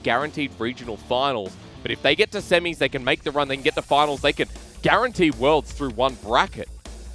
guaranteed regional finals. But if they get to semis, they can make the run, they can get to finals, they can guarantee worlds through one bracket.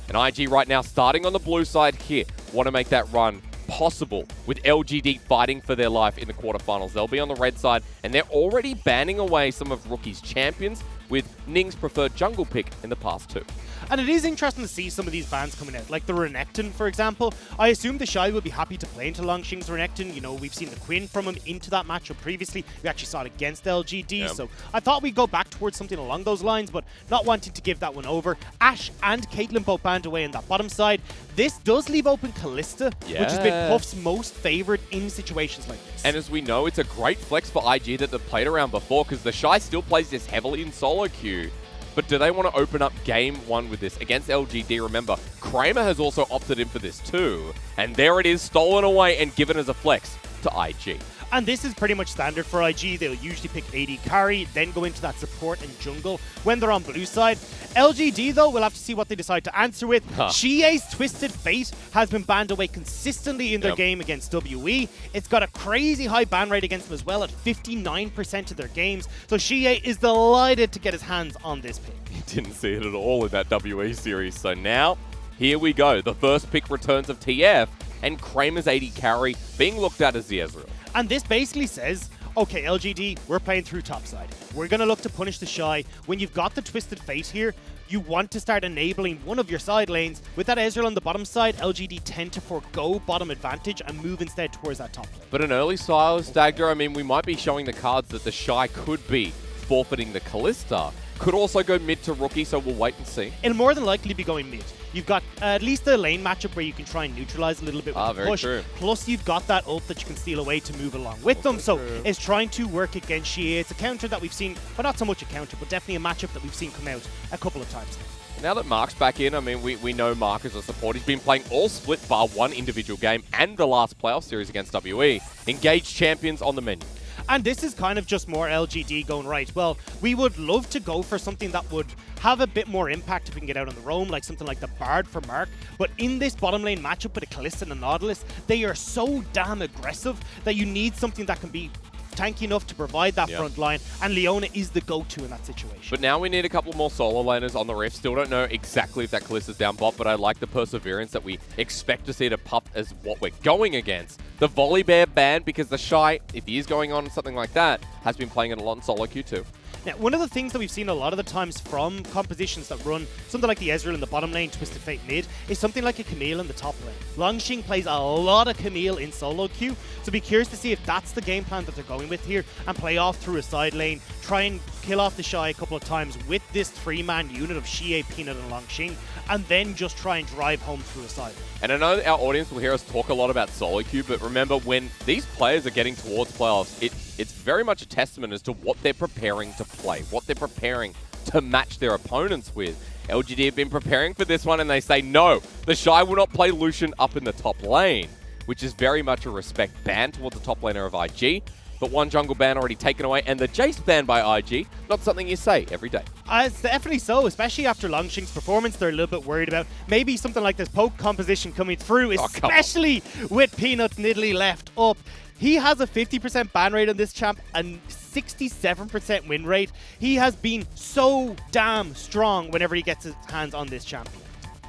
And IG right now starting on the blue side here, want to make that run possible with LGD fighting for their life in the quarterfinals. They'll be on the red side, and they're already banning away some of Rookie's champions with Ning's preferred jungle pick in the past two. And it is interesting to see some of these bans coming out, like the Renekton, for example. I assume the Shy would be happy to play into Longxing's Renekton. You know, we've seen the Quinn from him into that matchup previously. We actually saw it against LGD, so I thought we'd go back towards something along those lines, but not wanting to give that one over. Ashe and Caitlyn both banned away on that bottom side. This does leave open Kalista, which has been Puff's most favored in situations like this. And as we know, it's a great flex for IG that they've played around before, because the Shy still plays this heavily in solo queue. But do they want to open up game one with this against LGD? Remember, Kramer has also opted in for this too. And there it is, stolen away and given as a flex to IG. And this is pretty much standard for IG. They'll usually pick AD carry, then go into that support and jungle when they're on blue side. LGD, though, we'll have to see what they decide to answer with. Xie's Twisted Fate has been banned away consistently in their game against WE. It's got a crazy high ban rate against them as well at 59% of their games. So Xie is delighted to get his hands on this pick. He didn't see it at all in that WE series. So now, here we go. The first pick returns of TF and Kramer's AD carry being looked at as the Ezreal. And this basically says, okay, LGD, we're playing through topside. We're going to look to punish the Shy. When you've got the Twisted Fate here, you want to start enabling one of your side lanes. With that Ezreal on the bottom side, LGD tend to forego bottom advantage and move instead towards that top lane. But an early style of Stagger, I mean, we might be showing the cards that the Shy could be forfeiting the Kalista. Could also go mid to Rookie, so we'll wait and see. It'll more than likely be going mid. You've got at least a lane matchup where you can try and neutralize a little bit with the push. True. Plus, you've got that ult that you can steal away to move along with them. So it's trying to work against Xie. It's a counter that we've seen, but not so much a counter, but definitely a matchup that we've seen come out a couple of times now. Now that Mark's back in, I mean, we know Mark is a support. He's been playing all split bar one individual game and the last playoff series against WE. Engaged champions on the menu. And this is kind of just more LGD going, right, well, we would love to go for something that would have a bit more impact if we can get out on the roam, like something like the Bard for Mark. But in this bottom lane matchup with a Kalista and a Nautilus, they are so damn aggressive that you need something that can be tanky enough to provide that front line, and Leona is the go-to in that situation. But now we need a couple more solo laners on the Rift. Still don't know exactly if that Kalista's down bot, but I like the perseverance that we expect to see to Puff as what we're going against. The Volley Bear ban, because the Shy, if he is going on something like that, has been playing it a lot in solo queue too. Now, one of the things that we've seen a lot of the times from compositions that run something like the Ezreal in the bottom lane, Twisted Fate mid, is something like a Camille in the top lane. Longxing plays a lot of Camille in solo queue, so be curious to see if that's the game plan that they're going with here, and play off through a side lane, try and kill off the Shy a couple of times with this three-man unit of Xie, Peanut, and Longxing, and then just try and drive home through a side lane. And I know our audience will hear us talk a lot about solo queue, but remember, when these players are getting towards playoffs, it's very much a testament as to what they're preparing to play, what they're preparing to match their opponents with. LGD have been preparing for this one, and they say, no, the Shy will not play Lucian up in the top lane, which is very much a respect ban towards the top laner of IG. But one jungle ban already taken away, and the Jace ban by IG, not something you say every day. It's definitely so, especially after Longxing's performance. They're a little bit worried about maybe something like this poke composition coming through, especially with Peanut Nidalee left up. He has a 50% ban rate on this champ and 67% win rate. He has been so damn strong whenever he gets his hands on this champion.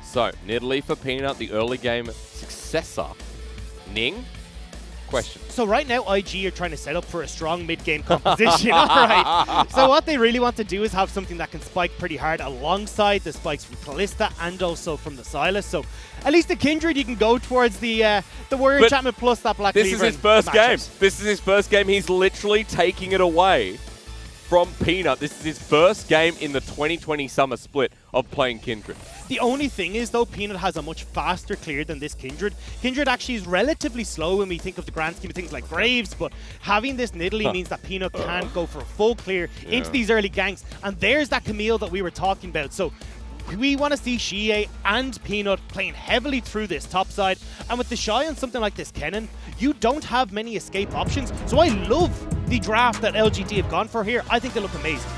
So, Nidalee for Peanut, the early game successor. Ning? Question. So right now, IG are trying to set up for a strong mid-game composition. All right. So what they really want to do is have something that can spike pretty hard alongside the spikes from Kalista and also from the Sylas. So at least the Kindred, you can go towards the Warrior Enchantment plus that Black Cleaver. This is his first game. This is his first game. He's literally taking it away from Peanut. This is his first game in the 2020 Summer split of playing Kindred. The only thing is, though, Peanut has a much faster clear than this Kindred. Kindred actually is relatively slow when we think of the grand scheme of things like Graves, but having this Nidalee means that Peanut can go for a full clear into these early ganks, and there's that Camille that we were talking about. So we want to see Xie and Peanut playing heavily through this top side, and with the Shy on something like this Kennen, you don't have many escape options. So I love the draft that LGD have gone for here. I think they look amazing.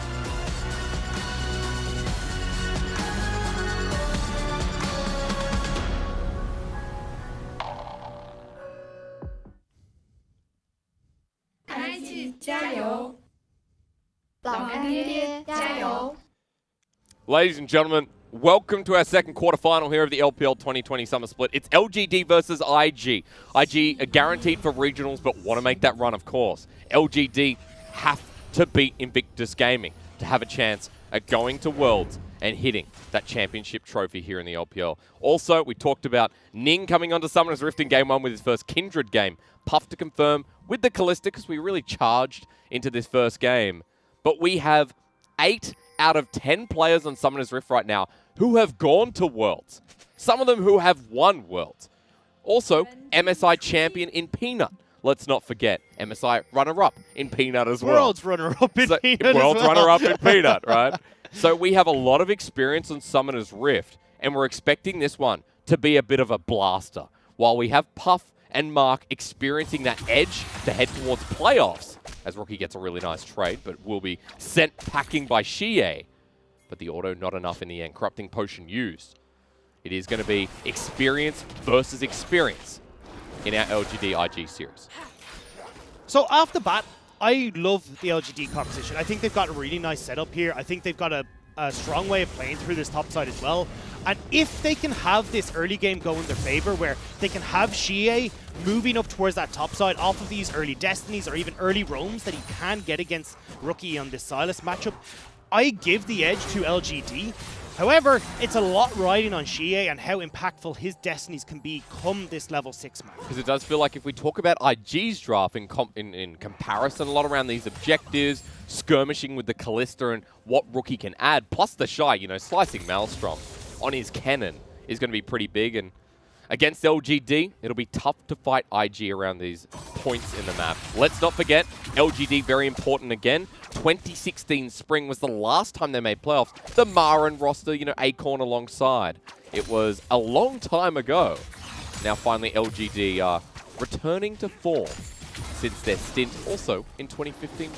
加油！油！老干爹加油！ Ladies and gentlemen, welcome to our second quarterfinal here of the LPL 2020 Summer Split. It's LGD versus IG. IG are guaranteed for regionals, but want to make that run, of course. LGD have to beat Invictus Gaming to have a chance at going to Worlds and hitting that championship trophy here in the LPL. Also, we talked about Ning coming onto Summoner's Rift in Game 1 with his first Kindred game. Puff to confirm with the Callista because we really charged into this first game. But we have 8 out of 10 players on Summoner's Rift right now who have gone to Worlds. Some of them who have won Worlds. Also, MSI champion in Peanut. Let's not forget, MSI runner-up in Peanut as well. World's runner-up in Peanut World's as well. runner-up in Peanut, right? So we have a lot of experience on Summoner's Rift, and we're expecting this one to be a bit of a blaster. While we have Puff and Mark experiencing that edge to head towards playoffs, as Rookie gets a really nice trade, but will be sent packing by Xie. But the auto not enough in the end. Corrupting Potion used. It is going to be experience versus experience in our LGD IG series. So off the bat, I love the LGD composition. I think they've got a really nice setup here. I think they've got a strong way of playing through this top side as well. And if they can have this early game go in their favor, where they can have Xie moving up towards that top side off of these early Destinies or even early roams that he can get against Rookie on this Silas matchup, I give the edge to LGD. However, it's a lot riding on Xie and how impactful his Destinies can be come this level 6 match. Because it does feel like if we talk about IG's draft in comparison, a lot around these objectives, skirmishing with the Callista and what Rookie can add, plus the Shy, you know, slicing Maelstrom on his cannon is going to be pretty big. And against LGD, it'll be tough to fight IG around these points in the map. Let's not forget, LGD very important again. 2016 spring was the last time they made playoffs. The Marin roster, you know, Acorn alongside. It was a long time ago. Now finally LGD are returning to form since their stint also in 2015.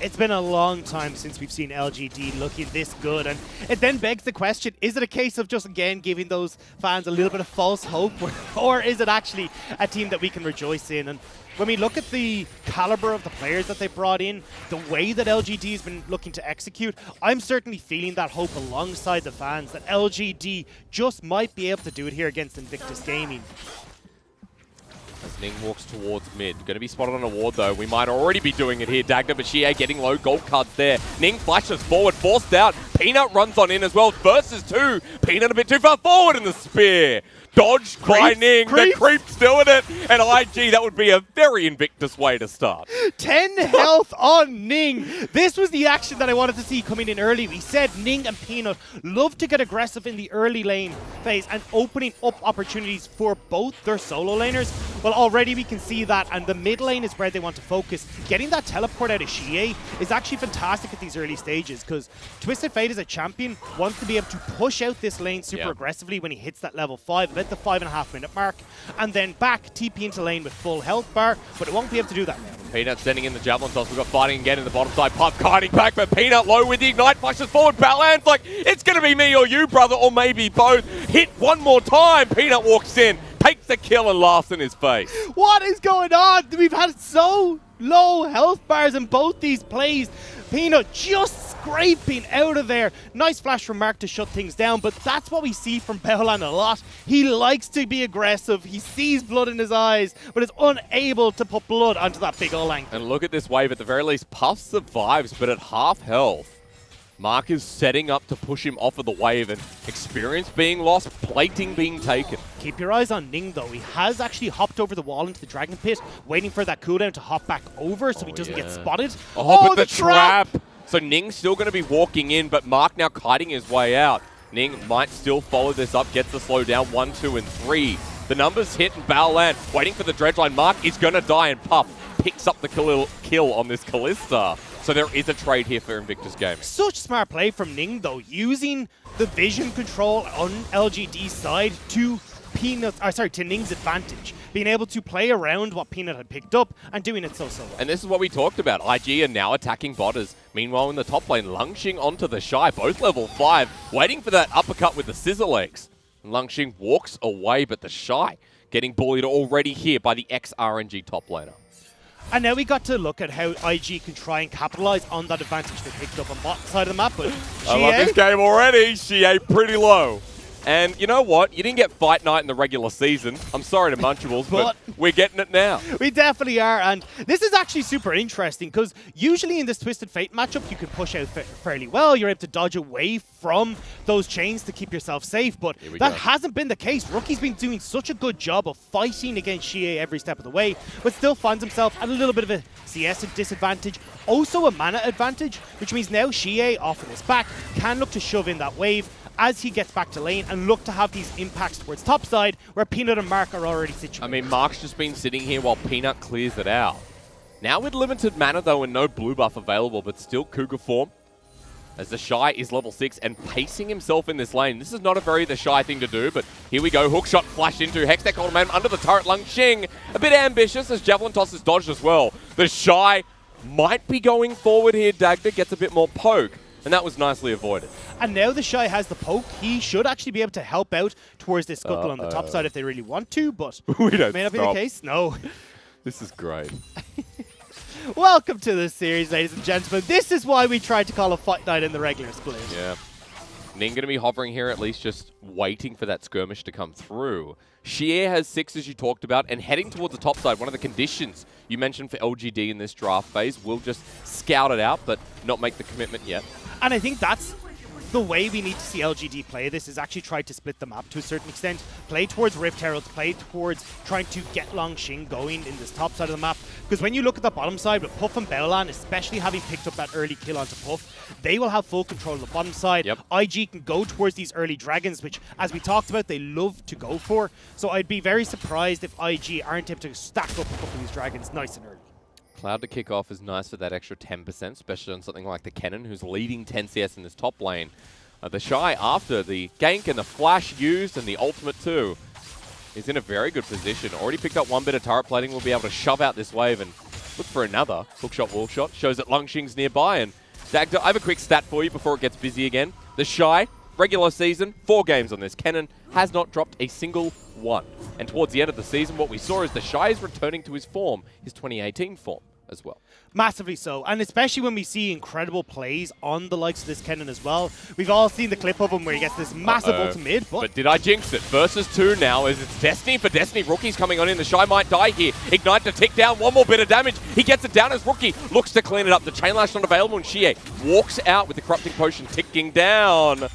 It's been a long time since we've seen LGD looking this good, and it then begs the question, is it a case of just again giving those fans a little bit of false hope, or is it actually a team that we can rejoice in? And when we look at the caliber of the players that they brought in, the way that LGD has been looking to execute, I'm certainly feeling that hope alongside the fans that LGD just might be able to do it here against Invictus Gaming. As Ning walks towards mid. Going to be spotted on a ward, though. We might already be doing it here. Dagda, but Xie getting low gold cards there. Ning flashes forward, forced out. Peanut runs on in as well. Versus 2. Peanut a bit too far forward in the spear. Dodged by Ning. The creep's doing it. And IG, that would be a very Invictus way to start. 10 health on Ning. This was the action that I wanted to see coming in early. We said Ning and Peanut love to get aggressive in the early lane phase and opening up opportunities for both their solo laners. Well, already we can see that, and the mid lane is where they want to focus. Getting that teleport out of Xie is actually fantastic at these early stages, because Twisted Fate as a champion wants to be able to push out this lane super aggressively when he hits that level 5, about the 5.5 minute mark, and then back TP into lane with full health bar, but it won't be able to do that now. Peanut sending in the javelin toss. We've got fighting again in the bottom side. Puff kiting back, but Peanut low with the ignite, flashes forward. Balan's like, it's going to be me or you, brother, or maybe both. Hit one more time. Peanut walks in, takes the kill, and laughs in his face. What is going on? We've had so low health bars in both these plays. Peanut just scraping out of there. Nice flash from Mark to shut things down, but that's what we see from Baolan a lot. He likes to be aggressive. He sees blood in his eyes, but is unable to put blood onto that big ol' ankle. And look at this wave. At the very least, Puff survives, but at half health. Mark is setting up to push him off of the wave, and experience being lost, plating being taken. Keep your eyes on Ning, though. He has actually hopped over the wall into the Dragon Pit, waiting for that cooldown to hop back over so he doesn't get spotted. Oh, but the trap! So Ning's still going to be walking in, but Mark now kiting his way out. Ning might still follow this up, gets the slow down, 1, 2, and 3. The numbers hit, and Baolan waiting for the dredge line. Mark is going to die, and Puff picks up the kill on this Callista. So there is a trade here for Invictus Gaming. Such smart play from Ning, though, using the vision control on LGD's side to Ning's advantage, being able to play around what Peanut had picked up and doing it so well. And this is what we talked about. IG are now attacking botters. Meanwhile, in the top lane, Lungxing onto the Shy, both level 5, waiting for that uppercut with the scissor legs. Lungxing walks away, but the Shy getting bullied already here by the ex-RNG top laner. And now we got to look at how IG can try and capitalize on that advantage they picked up on bot side of the map. But I love this game already. Xie pretty low. And you know what? You didn't get Fight Night in the regular season. I'm sorry to Munchables, but we're getting it now. We definitely are, and this is actually super interesting because usually in this Twisted Fate matchup, you can push out fairly well. You're able to dodge away from those chains to keep yourself safe, but that hasn't been the case. Rookie's been doing such a good job of fighting against Xie every step of the way, but still finds himself at a little bit of a CS disadvantage, also a mana advantage, which means now Xie off of his back can look to shove in that wave as he gets back to lane and look to have these impacts towards top side where Peanut and Mark are already situated. I mean, Mark's just been sitting here while Peanut clears it out. Now with limited mana though and no blue buff available, but still Cougar form as the Shy is level 6 and pacing himself in this lane. This is not a very the Shy thing to do, but here we go. Hookshot flashed into Hextech Ultimate under the turret. Lungxing a bit ambitious as Javelin Toss is dodged as well. The Shy might be going forward here. Dagda gets a bit more poke, and that was nicely avoided. And now the Shy has the poke. He should actually be able to help out towards this scuttle on the top side if they really want to, but we don't may not be the case. No. This is great. Welcome to the series, ladies and gentlemen. This is why we tried to call a Fight Night in the regular split. Yeah. Ning going to be hovering here, at least just waiting for that skirmish to come through. Xie has 6, as you talked about, and heading towards the top side. One of the conditions you mentioned for LGD in this draft phase. We'll just scout it out, but not make the commitment yet. And I think that's the way we need to see LGD play this, is actually try to split the map to a certain extent. Play towards Rift Heralds, play towards trying to get Longxing going in this top side of the map. Because when you look at the bottom side with Puff and Baolan, especially having picked up that early kill onto Puff, they will have full control of the bottom side. Yep. IG can go towards these early dragons, which, as we talked about, they love to go for. So I'd be very surprised if IG aren't able to stack up a couple of these dragons nice and early. Cloud to kick off is nice for that extra 10%, especially on something like the Kennen, who's leading 10 CS in this top lane. The Shy, after the gank and the flash used and the ultimate too, is in a very good position. Already picked up one bit of turret plating, will be able to shove out this wave and look for another. Hookshot, wall shot, shows that Longxing's nearby. And Dagda, I have a quick stat for you before it gets busy again. The Shy, regular season, 4 games on this. Kennen has not dropped a single one. And towards the end of the season, what we saw is the Shy is returning to his form, his 2018 form as well. Massively so, and especially when we see incredible plays on the likes of this Kennen as well. We've all seen the clip of him where he gets this massive ultimate. But did I jinx it? Versus 2 now as it's Destiny for Destiny. Rookie's coming on in. The Shy might die here. Ignite to tick down. One more bit of damage. He gets it down as Rookie looks to clean it up. The Chain Lash not available, and Xie walks out with the Corrupting Potion ticking down.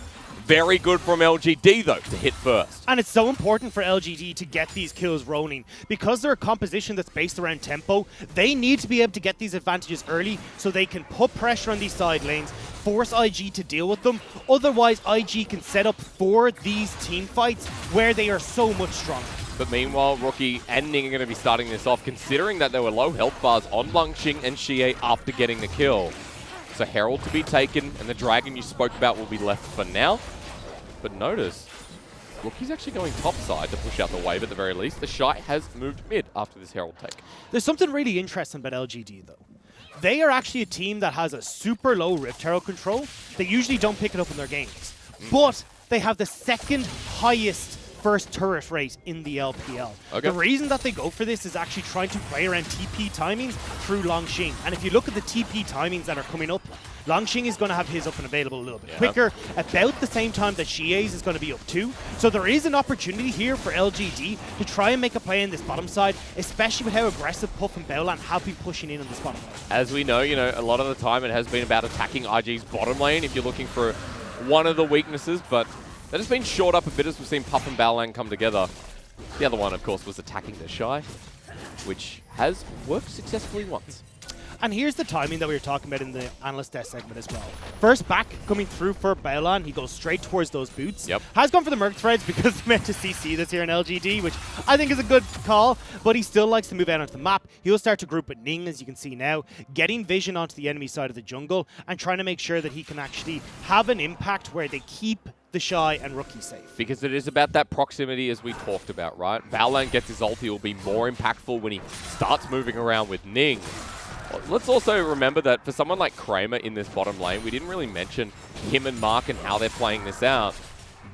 Very good from LGD, though, to hit first. And it's so important for LGD to get these kills rolling. Because they're a composition that's based around tempo, they need to be able to get these advantages early so they can put pressure on these side lanes, force IG to deal with them. Otherwise, IG can set up for these team fights where they are so much stronger. But meanwhile, Rookie and Ning are going to be starting this off, considering that there were low health bars on Longxing and Xie after getting the kill. So Herald to be taken, and the Dragon you spoke about will be left for now. But notice, Rookie's actually going top side to push out the wave at the very least. The Shy has moved mid after this Herald take. There's something really interesting about LGD, though. They are actually a team that has a super low Rift Herald control. They usually don't pick it up in their games. But they have the second highest first turret rate in the LPL. Okay. The reason that they go for this is actually trying to play around TP timings through Longxing. And if you look at the TP timings that are coming up, Longxing is going to have his up and available a little bit quicker, about the same time that Xie's is going to be up too. So there is an opportunity here for LGD to try and make a play in this bottom side, especially with how aggressive Puff and Baolan have been pushing in on this bottom lane. As we know, a lot of the time it has been about attacking IG's bottom lane if you're looking for one of the weaknesses, but that has been shored up a bit as we've seen Puff and Baolan come together. The other one, of course, was attacking the Shy, which has worked successfully once. And here's the timing that we were talking about in the Analyst Desk segment as well. First back coming through for Baolan, he goes straight towards those boots. Yep. Has gone for the Merc Threads because he meant to CC this here in LGD, which I think is a good call, but he still likes to move out onto the map. He'll start to group with Ning, as you can see now, getting vision onto the enemy side of the jungle and trying to make sure that he can actually have an impact where they keep the Shy and Rookie safe. Because it is about that proximity as we talked about, right? Baolan gets his ult, he'll be more impactful when he starts moving around with Ning. Let's also remember that for someone like Kramer in this bottom lane, we didn't really mention him and Mark and how they're playing this out.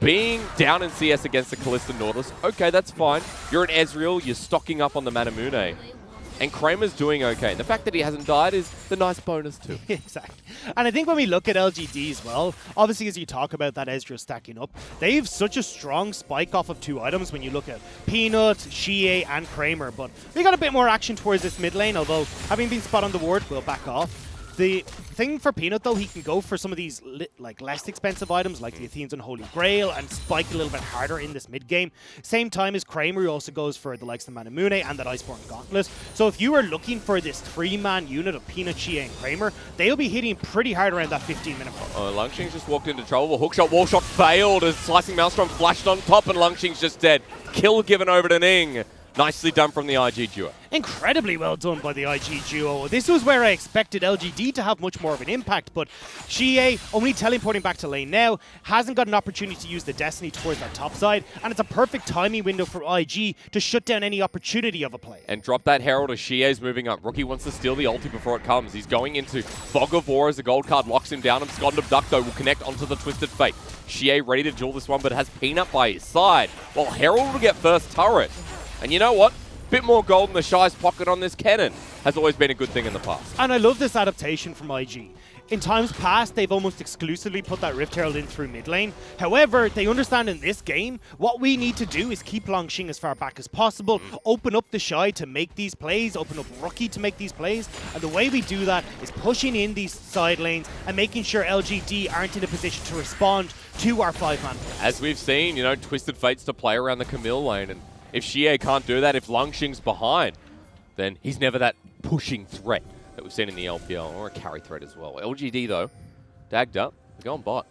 Being down in CS against the Kalista Nautilus, okay, that's fine. You're an Ezreal, you're stocking up on the Manamune. and Kramer's doing okay. The fact that he hasn't died is the nice bonus too. Exactly. And I think when we look at LGD as well, obviously as you talk about that Ezreal stacking up, they have such a strong spike off of 2 items when you look at Peanut, Shie, and Kramer. But we got a bit more action towards this mid lane, although having been spot on the ward, we'll back off. The thing for Peanut, though, he can go for some of these like less expensive items like the Athene's Unholy Grail and spike a little bit harder in this mid game. Same time as Kramer, who also goes for the likes of Manamune and that Iceborne Gauntlet. So if you are looking for this 3-man unit of Peanut, Shie, and Kramer, they'll be hitting pretty hard around that 15-minute mark. Lungxing's just walked into trouble. Hookshot, wall shot failed as Slicing Maelstrom flashed on top and Lungxing's just dead. Kill given over to Ning. Nicely done from the IG duo. Incredibly well done by the IG duo. This was where I expected LGD to have much more of an impact, but Shie, only teleporting back to lane now, hasn't got an opportunity to use the Destiny towards that top side, and it's a perfect timing window for IG to shut down any opportunity of a play. And drop that Herald as Shie's moving up. Rookie wants to steal the ulti before it comes. He's going into Fog of War as a gold card locks him down, and Scott Abducto will connect onto the Twisted Fate. Shie ready to duel this one, but has Peanut by his side, while Herald will get first turret. And you know what? Bit more gold in the Shy's pocket on this cannon has always been a good thing in the past. And I love this adaptation from IG. In times past, they've almost exclusively put that Rift Herald in through mid lane. However, they understand in this game, what we need to do is keep Longxing as far back as possible, open up the Shy to make these plays, open up Rookie to make these plays. And the way we do that is pushing in these side lanes and making sure LGD aren't in a position to respond to our 5-man plays. As we've seen, you know, Twisted Fates to play around the Camille lane, and if Shie can't do that, if Lungxing's behind, then he's never that pushing threat that we've seen in the LPL, or a carry threat as well. LGD, though, dagged up. They're going bot.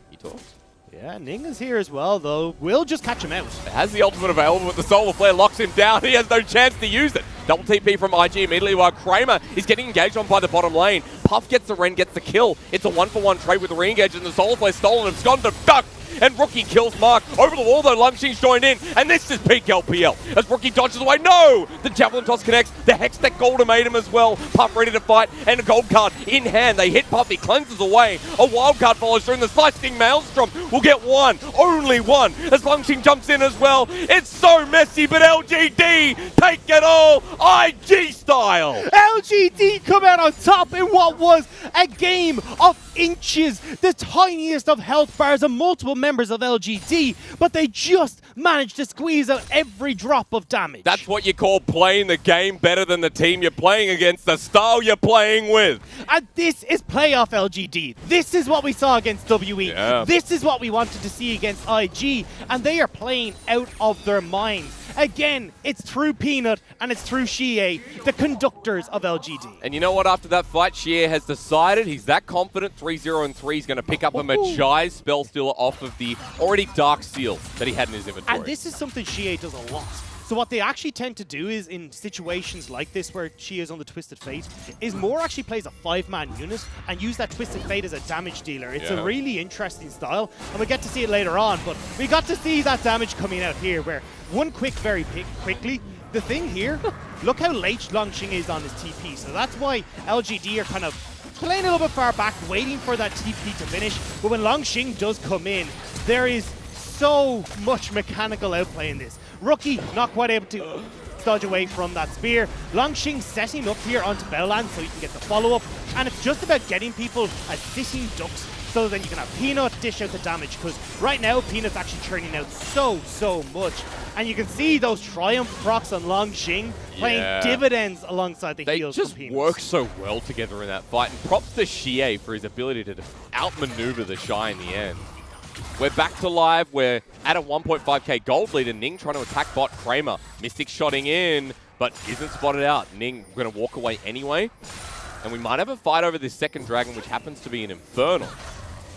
He talks. Yeah, Ning is here as well, though. We'll just catch him out. It has the ultimate available, but the Solar Flare locks him down. He has no chance to use it. Double TP from IG immediately, while Kramer is getting engaged on by the bottom lane. Puff gets the Ren, gets the kill. It's a 1-for-1 trade with the re-engage, and the Solar Flare stolen. It's gone to duck. And Rookie kills Mark. Over the wall, though, Lungxing's joined in. And this is peak LPL. As Rookie dodges away. No! The Javelin Toss connects. The Hextech Gold made him as well. Puff ready to fight. And a gold card in hand. They hit Puff. He cleanses away. A wild card follows through. And the Slicing Maelstrom will get one. Only one. As Lungxing jumps in as well. It's so messy, but LGD take it all. IG style. LGD come out on top in what was a game of inches. The tiniest of health bars and multiple members of LGD, but they just managed to squeeze out every drop of damage. That's what you call playing the game better than the team you're playing against, the style you're playing with. And this is playoff LGD. This is what we saw against WE. Yeah. This is what we wanted to see against IG, and they are playing out of their minds. Again, it's through Peanut and it's through Shie, the conductors of LGD. And you know what? After that fight, Shie has decided he's that confident. 3-0 and 3. He's going to pick up a Magi spell stealer off of the already Dark Seal that he had in his inventory. And this is something Shie does a lot. So what they actually tend to do is, in situations like this where Shie is on the Twisted Fate, is more actually plays a 5-man unit and use that Twisted Fate as a damage dealer. It's a really interesting style, and we get to see it later on, but we got to see that damage coming out here where very quickly, the thing here, look how late Longxing is on his TP. So that's why LGD are kind of playing a little bit far back, waiting for that TP to finish. But when Longxing does come in, there is so much mechanical outplay in this. Rookie not quite able to dodge away from that spear. Longxing setting up here onto Bellland so you can get the follow-up. And it's just about getting people as sitting ducks so then you can have Peanut dish out the damage, because right now Peanut's actually churning out so much. And you can see those Triumph procs on Longxing playing dividends alongside the heals from Peanut. They just work so well together in that fight. And props to Shie for his ability to outmaneuver the Shy in the end. We're back to live. We're at a 1.5k gold lead, and Ning trying to attack bot Kramer. Mystic shotting in, but isn't spotted out. Ning going to walk away anyway. And we might have a fight over this second dragon, which happens to be an Infernal,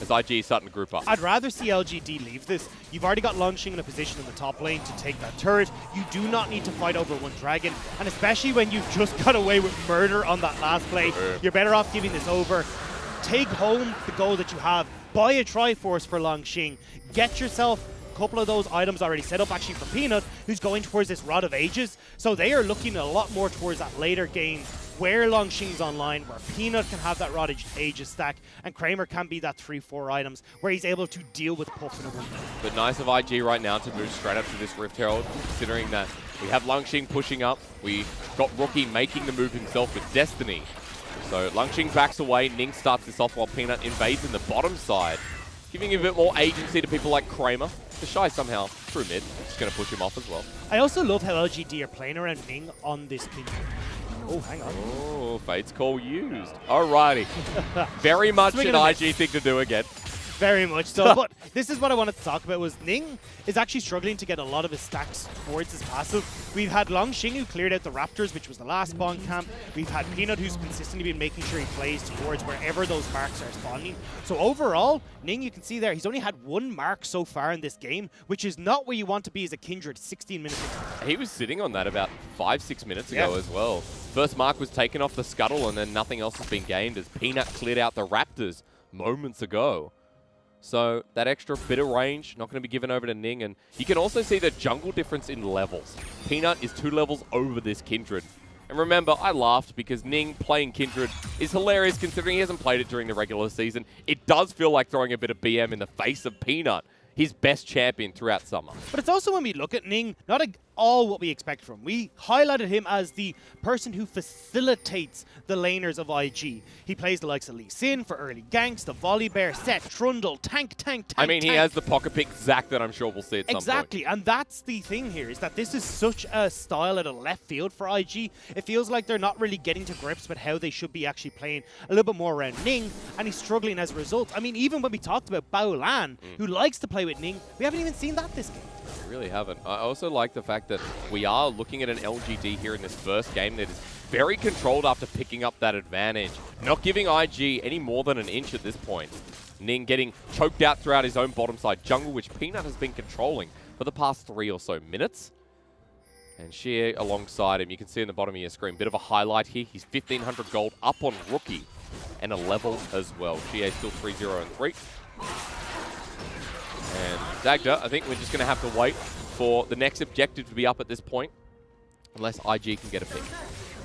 as IG is starting to group up. I'd rather see LGD leave this. You've already got Longxing in a position in the top lane to take that turret. You do not need to fight over one dragon, and especially when you've just got away with murder on that last play, you're better off giving this over. Take home the goal that you have. Buy a Triforce for Longxing. Get yourself a couple of those items already set up actually for Peanut, who's going towards this Rod of Ages. So they are looking a lot more towards that later game where Longxing's online, where Peanut can have that Rod of Ages stack, and Kramer can be that 3-4 items where he's able to deal with Puff in a 1. But nice of IG right now to move straight up to this Rift Herald, considering that We have Langxing pushing up. We got Rookie making the move himself with Destiny. So Langxing backs away. Ning starts this off while Peanut invades in the bottom side, giving a bit more agency to people like Kramer. The Shy somehow, through mid, just going to push him off as well. I also love how LGD are playing around Ning on this Kindred. Oh, hang on. Oh, Fate's Call used. Alrighty. Very much an IG thing to do again. Very much so. But this is what I wanted to talk about, was Ning is actually struggling to get a lot of his stacks towards his passive. We've had Langxing, who cleared out the Raptors, which was the last spawn camp. We've had Peanut, who's consistently been making sure he plays towards wherever those marks are spawning. So overall, Ning, you can see there, he's only had one mark so far in this game, which is not where you want to be as a Kindred 16 minutes ago. He was sitting on that about 5-6 minutes ago as well. First mark was taken off the Scuttle, and then nothing else has been gained as Peanut cleared out the Raptors moments ago. So that extra bit of range, not going to be given over to Ning. And you can also see the jungle difference in levels. Peanut is 2 levels over this Kindred. And remember, I laughed because Ning playing Kindred is hilarious considering he hasn't played it during the regular season. It does feel like throwing a bit of BM in the face of Peanut, his best champion throughout summer. But it's also when we look at Ning, not all what we expect from him. We highlighted him as the person who facilitates the laners of IG. He plays the likes of Lee Sin for early ganks, the volley bear, Set, Trundle, tank. I mean, he has the pocket pick Zac that I'm sure we'll see at some point. Exactly, and that's the thing here, is that this is such a style at a left field for IG. It feels like they're not really getting to grips with how they should be actually playing a little bit more around Ning, and he's struggling as a result. I mean, even when we talked about Bao Lan, who likes to play with Ning, we haven't even seen that this game. We really haven't. I also like the fact that we are looking at an LGD here in this first game that is very controlled after picking up that advantage. Not giving IG any more than an inch at this point. Ning getting choked out throughout his own bottom side jungle, which Peanut has been controlling for the past 3 or so minutes. And Shea alongside him. You can see in the bottom of your screen, bit of a highlight here. He's 1,500 gold up on Rookie and a level as well. Shea still 3-0-3. And Dagda, I think we're just going to have to wait for the next objective to be up at this point, unless IG can get a pick.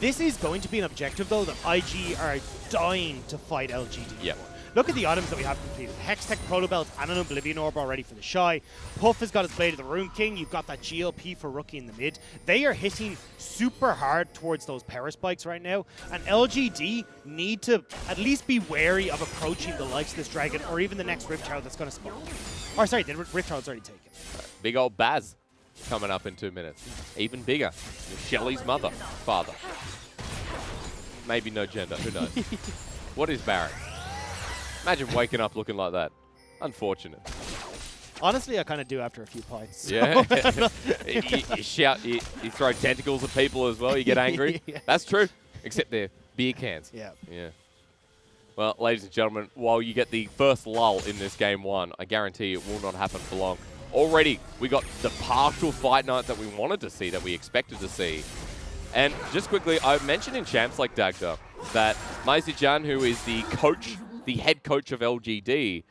This is going to be an objective, though, that IG are dying to fight LGD. Yep. Look at the items that we have completed. Hextech Proto Belt and an Oblivion Orb already for the Shy. Puff has got his Blade of the Rune King. You've got that GLP for Rookie in the mid. They are hitting super hard towards those power spikes right now. And LGD need to at least be wary of approaching the likes of this Dragon or even the next Rift Tower that's going to spawn. Or sorry, the Rift Tower's already taken. Big old Baz coming up in 2 minutes. Even bigger. Shelly's father. Maybe no gender, who knows? What is Barrett? Imagine waking up looking like that. Unfortunate. Honestly, I kind of do after a few pints. So. Yeah. you shout, you throw tentacles at people as well, you get angry. Yeah. That's true, except they're beer cans. Yeah. Yeah. Well, ladies and gentlemen, while you get the first lull in this game 1, I guarantee it will not happen for long. Already, we got the partial fight night that we wanted to see, that we expected to see. And just quickly, I mentioned in champs like Dagda that Maizijan, who is the coach, the head coach of LGD,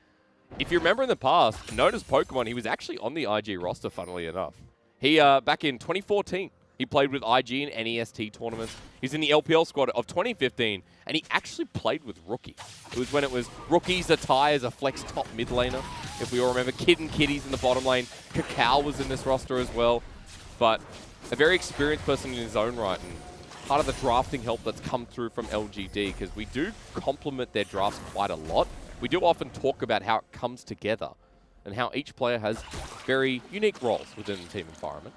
if you remember in the past, known as Pokemon, he was actually on the IG roster, funnily enough. He, back in 2014, he played with IG in NEST tournaments. He's in the LPL squad of 2015, and he actually played with Rookie. It was when it was Rookie, Zatai as a flex top mid laner, if we all remember. Kid and Kitties in the bottom lane. Kakao was in this roster as well. But a very experienced person in his own right, and part of the drafting help that's come through from LGD, because we do complement their drafts quite a lot. We do often talk about how it comes together and how each player has very unique roles within the team environment.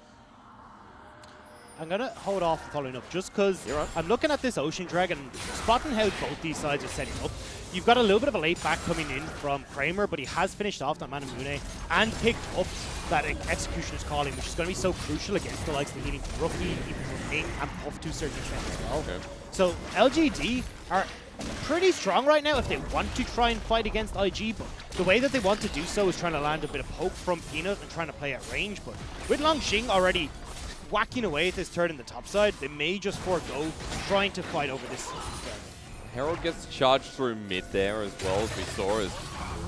I'm going to hold off following up just because I'm looking at this Ocean Dragon, spotting how both these sides are setting up. You've got a little bit of a late back coming in from Kramer, but he has finished off that Manamune and picked up that Executioner's Calling, which is going to be so crucial against the likes of the healing Rookie, even from Ning and Puff to a certain extent as well. Okay. So LGD are pretty strong right now if they want to try and fight against IG, but the way that they want to do so is trying to land a bit of poke from Peanut and trying to play at range. But with Langxing already whacking away at this turret in the top side, they may just forego trying to fight over this. Herald gets charged through mid there as well, as we saw, as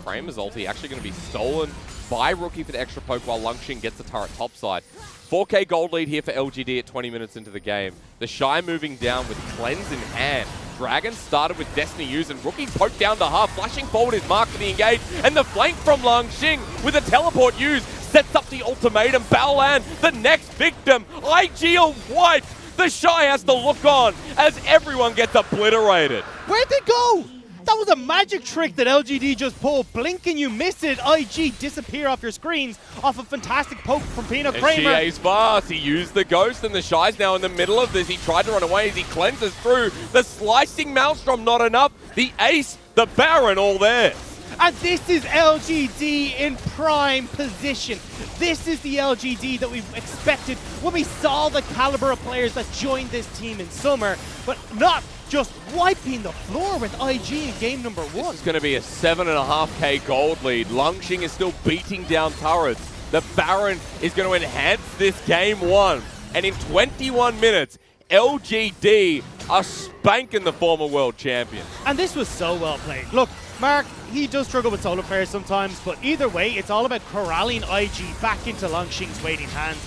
Kramer's ulti actually going to be stolen by Rookie for the extra poke while Langxing gets the turret top side. 4K gold lead here for LGD at 20 minutes into the game. The Shy moving down with Cleanse in hand. Dragon started with Destiny used, and Rookie poked down the half, flashing forward his mark for the engage, and the flank from Langxing with a teleport used. sets up the ultimatum. Baolan, the next victim. IG are wiped. The Shy has to look on as everyone gets obliterated. Where'd they go? That was a magic trick that LGD just pulled. Blink and you miss it. IG disappear off your screens off a fantastic poke from Peanut Kramer. GA's fast. He used the Ghost, and the Shy's now in the middle of this. He tried to run away as he cleanses through. The slicing Maelstrom, not enough. The Ace, the Baron, all there. And this is LGD in prime position. This is the LGD that we've expected when we saw the caliber of players that joined this team in summer, but not just wiping the floor with IG in game number 1. This is going to be a 7.5k gold lead. Lungxing is still beating down turrets. The Baron is going to enhance this game 1. And in 21 minutes, LGD are spanking the former world champion. And this was so well played. Look, Mark, he does struggle with solo players sometimes, but either way, it's all about corralling IG back into Lungxing's waiting hands.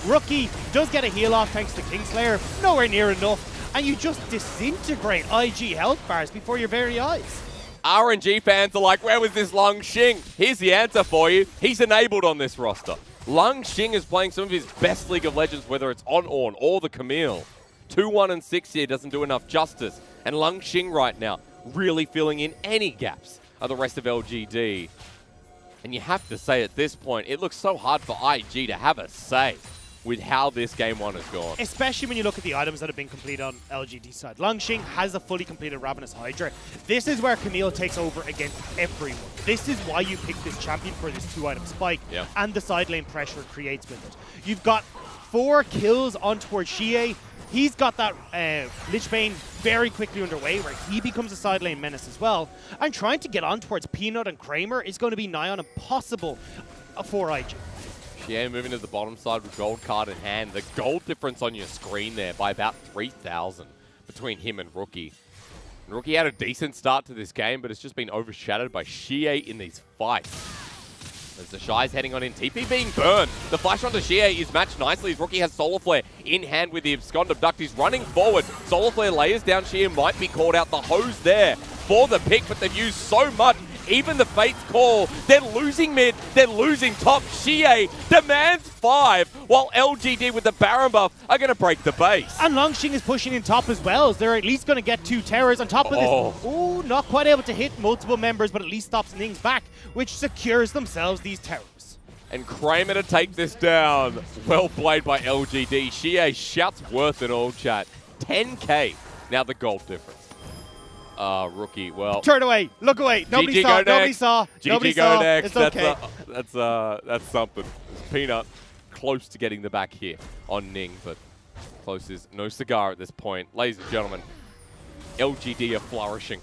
Rookie does get a heal off thanks to Kingslayer, nowhere near enough, and you just disintegrate IG health bars before your very eyes. RNG fans are like, where was this Lungxing? Here's the answer for you. He's enabled on this roster. Lungxing is playing some of his best League of Legends, whether it's on Ornn or the Camille. 2-1-6 here doesn't do enough justice. And Lungxing right now really filling in any gaps of the rest of LGD. And you have to say at this point, it looks so hard for IG to have a say with how this game 1 has gone. Especially when you look at the items that have been completed on LGD side. Lungxing has a fully completed Ravenous Hydra. This is where Camille takes over against everyone. This is why you pick this champion for this 2-item spike and the side lane pressure it creates with it. You've got 4 kills on towards Xie. He's got that Lich Bane very quickly underway where he becomes a side lane menace as well. And trying to get on towards Peanut and Kramer is going to be nigh on impossible for IG. Xie moving to the bottom side with gold card in hand. The gold difference on your screen there by about 3,000 between him and Rookie. And Rookie had a decent start to this game, but it's just been overshadowed by Xie in these fights. As the Shy's heading on in, TP being burned. The flash onto Xie is matched nicely as Rookie has Solar Flare in hand with the Abscond Abduct. He's running forward. Solar Flare layers down. Xie might be called out. The hose there for the pick, but they've used so much. Even the Fate's call. They're losing mid. They're losing top. Xie demands 5, while LGD with the Baron buff are going to break the base. And Lungxing is pushing in top as well, as they're at least going to get 2 towers on top of this. Oh, not quite able to hit multiple members, but at least stops Ning's back, which secures themselves these towers. And Kramer to take this down. Well played by LGD. Xie shouts worth it all, chat. 10k. Now the gold difference. Rookie, well... Turn away. Look away. Nobody saw. Nobody saw. Nobody saw. Next. It's okay. That's something. Peanut close to getting the back here on Ning, but close is no cigar at this point. Ladies and gentlemen, LGD are flourishing,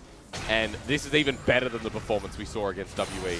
and this is even better than the performance we saw against WE.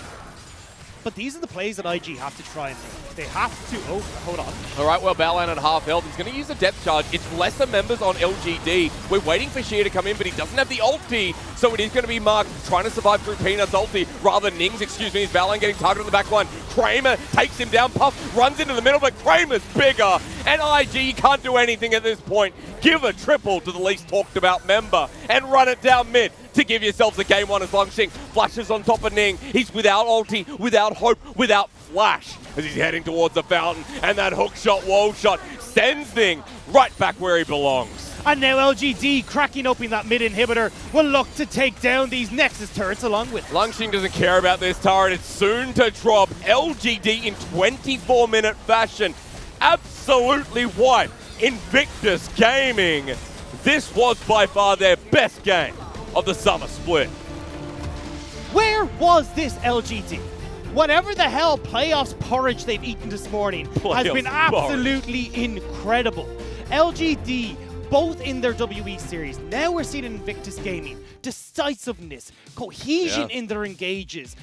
But these are the plays that IG have to try and make. They have to... Oh, hold on. All right, well, Baolan at half health. He's going to use a depth charge. It's lesser members on LGD. We're waiting for Xie to come in, but he doesn't have the ulti, so it is going to be Mark trying to survive through Peanut's ulti rather than Ning's, excuse me. Is Baolan getting targeted on the back line. Kramer takes him down. Puff runs into the middle, but Kramer's bigger. And IG can't do anything at this point. Give a triple to the least talked about member and run it down mid to give yourselves a game 1 as Lungxing flashes on top of Ning. He's without ulti, without hope, without flash as he's heading towards the fountain, and that hook shot, wall shot sends Ning right back where he belongs. And now LGD cracking open that mid inhibitor will look to take down these Nexus turrets along with it. Lungxing doesn't care about this turret. It's soon to drop. LGD in 24-minute fashion absolutely wipe Invictus Gaming. This was by far their best game of the summer split. Where was this LGD? Whatever the hell playoffs porridge they've eaten this morning has been absolutely incredible. LGD, both in their WE series, now we're seeing Invictus Gaming, decisiveness, cohesion in their engages.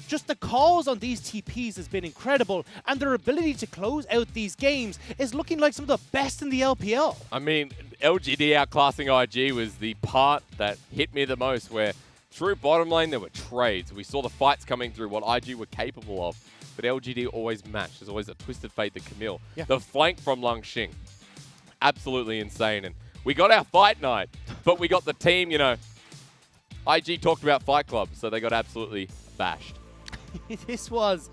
Just the calls on these TPs has been incredible, and their ability to close out these games is looking like some of the best in the LPL. I mean, LGD outclassing IG was the part that hit me the most, where through bottom lane there were trades. We saw the fights coming through, what IG were capable of, but LGD always matched. There's always a twisted fate to Camille. The flank from Lungxing, absolutely insane. And we got our fight night, but we got the team, you know, IG talked about Fight Club, so they got absolutely bashed. This was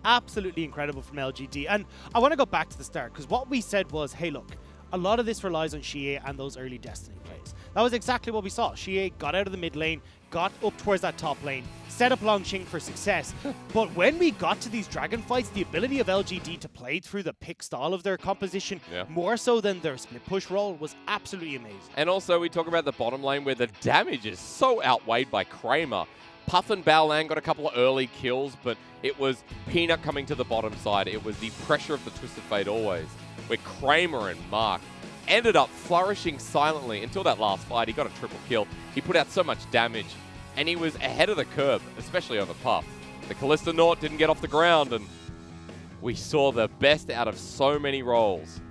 Absolutely incredible from LGD. And I want to go back to the start, because what we said was, hey, look, a lot of this relies on Xie and those early Destiny plays. That was exactly what we saw. Xie got out of the mid lane, got up towards that top lane, set up Longqing for success. But when we got to these dragon fights, the ability of LGD to play through the pick style of their composition, more so than their split push role, was absolutely amazing. And also, we talk about the bottom lane where the damage is so outweighed by Kramer. Puff and Baolan got a couple of early kills, but it was Peanut coming to the bottom side. It was the pressure of the Twisted Fate always, where Kramer and Mark ended up flourishing silently until that last fight. He got a triple kill. He put out so much damage, and he was ahead of the curve, especially over Puff. The Callista Naut didn't get off the ground, and we saw the best out of so many roles.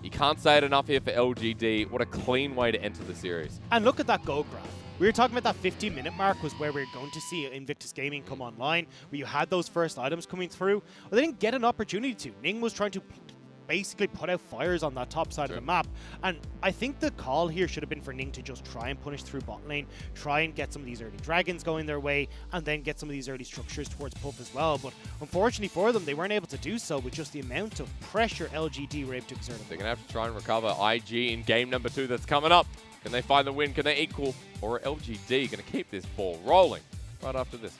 You can't say it enough here for LGD. What a clean way to enter the series. And look at that goal graph. We were talking about that 15-minute mark was where we were going to see Invictus Gaming come online, where you had those first items coming through. Well, they didn't get an opportunity to. Ning was trying to basically put out fires on that top side of the map. And I think the call here should have been for Ning to just try and punish through bot lane, try and get some of these early dragons going their way, and then get some of these early structures towards Puff as well. But unfortunately for them, they weren't able to do so with just the amount of pressure LGD were able to exert. They're going to have to try and recover IG in game number 2 that's coming up. Can they find the win? Can they equal? Or are LGD going to keep this ball rolling right after this?